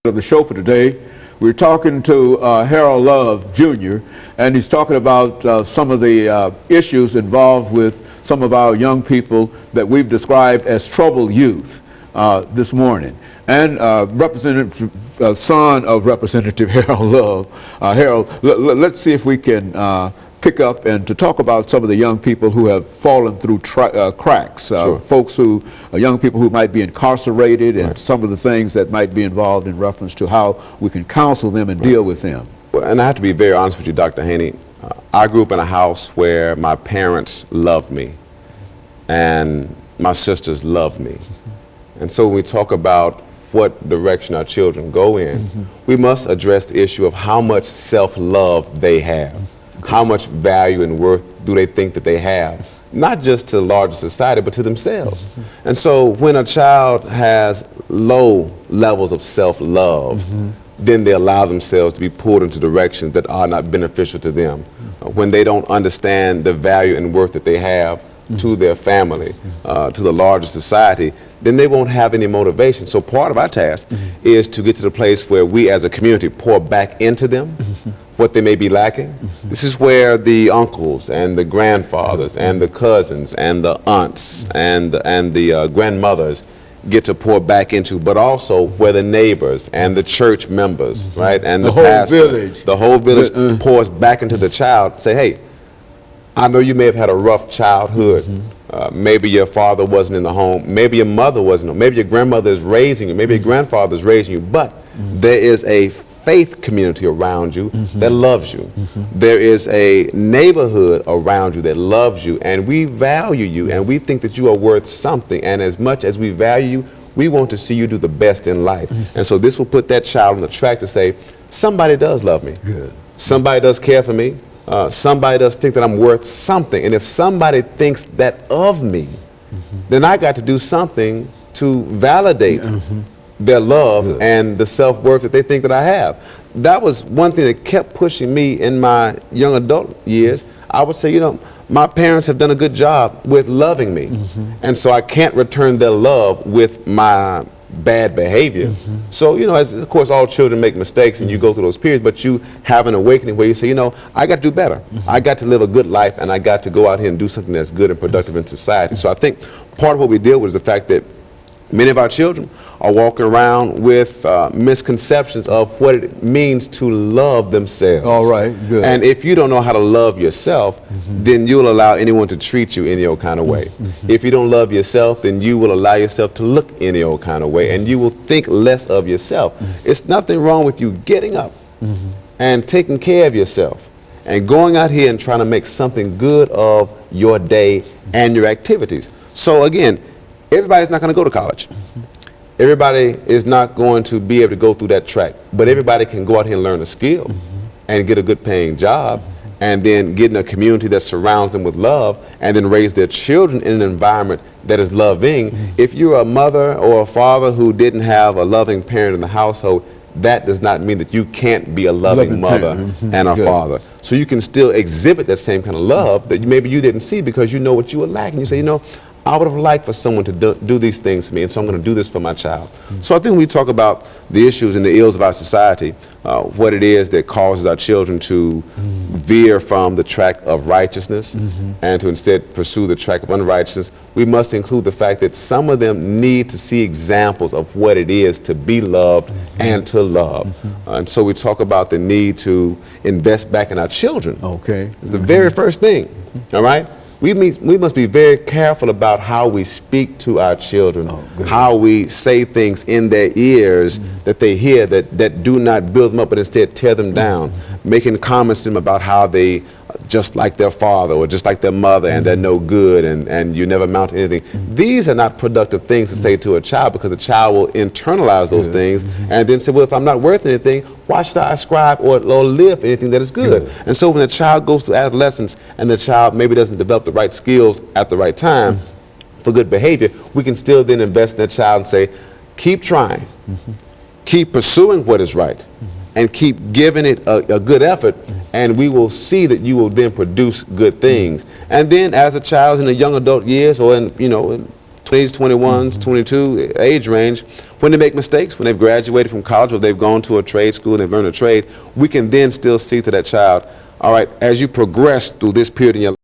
Of the show for today. We're talking to Harold Love Jr., and he's talking about some of the issues involved with some of our young people that we've described as troubled youth this morning. And son of Representative Harold Love. Harold, let's see if we can pick up and to talk about some of the young people who have fallen through cracks, Sure. folks who, young people who might be incarcerated, and Right. some of the things that might be involved in reference to how we can counsel them and deal with them. Well, and I have to be very honest with you, Dr. Haney. I grew up in a house where my parents loved me and my sisters loved me. And so when we talk about what direction our children go in, we must address the issue of how much self-love they have. How much value and worth do they think that they have? Not just to the larger society, but to themselves. And so when a child has low levels of self-love, then they allow themselves to be pulled into directions that are not beneficial to them. When they don't understand the value and worth that they have to their family, to the larger society, then they won't have any motivation. So part of our task is to get to the place where we as a community pour back into them what they may be lacking. This is where the uncles and the grandfathers and the cousins and the aunts and the grandmothers get to pour back into, but also where the neighbors and the church members, right, and the whole pastor, village. the whole village pours back into the child. Say, hey, I know you may have had a rough childhood. Maybe your father wasn't in the home. Maybe your mother wasn't. Maybe your grandmother is raising you. Maybe your grandfather is raising you. But there is a faith community around you that loves you. There is a neighborhood around you that loves you. And we value you. And we think that you are worth something. And as much as we value you, we want to see you do the best in life. And so this will put that child on the track to say, somebody does love me. Good. Somebody does care for me. Somebody does think that I'm worth something. And if somebody thinks that of me, then I got to do something to validate their love and the self-worth that they think that I have. That was one thing that kept pushing me in my young adult years. I would say, you know, my parents have done a good job with loving me. And so I can't return their love with my bad behavior. So, you know, as of course all children make mistakes and you go through those periods, but you have an awakening where you say, you know, I got to do better. I got to live a good life, and I got to go out here and do something that's good and productive in society. So I think part of what we deal with is the fact that many of our children are walking around with misconceptions of what it means to love themselves. All right, good. And if you don't know how to love yourself, then you'll allow anyone to treat you any old kind of way. If you don't love yourself, then you will allow yourself to look any old kind of way, and you will think less of yourself. It's nothing wrong with you getting up and taking care of yourself and going out here and trying to make something good of your day and your activities. So again, everybody's not going to go to college. Everybody is not going to be able to go through that track, but everybody can go out here and learn a skill and get a good paying job, and then get in a community that surrounds them with love, and then raise their children in an environment that is loving. If you're a mother or a father who didn't have a loving parent in the household, that does not mean that you can't be a loving mother and a father. So you can still exhibit that same kind of love that maybe you didn't see because you know what you were lacking. You say, you know, I would have liked for someone to do these things for me, and so I'm going to do this for my child. So I think when we talk about the issues and the ills of our society, what it is that causes our children to veer from the track of righteousness and to instead pursue the track of unrighteousness, we must include the fact that some of them need to see examples of what it is to be loved and to love. And so we talk about the need to invest back in our children. Okay. It's the very first thing, all right? We must be very careful about how we speak to our children, how we say things in their ears that they hear that do not build them up, but instead tear them down, making comments to them about how they just like their father or just like their mother and they're no good and you never amount to anything. These are not productive things to say to a child, because the child will internalize those things and then say, well, if I'm not worth anything, why should I ascribe or live anything that is good? And so when the child goes through adolescence and the child maybe doesn't develop the right skills at the right time for good behavior, we can still then invest in that child and say, keep trying, keep pursuing what is right, and keep giving it a good effort, and we will see that you will then produce good things. And then as a child in the young adult years, or in, you know, in 20s, 21s, 22 age range, when they make mistakes, when they've graduated from college or they've gone to a trade school and they've learned a trade, we can then still see to that child, all right, as you progress through this period in your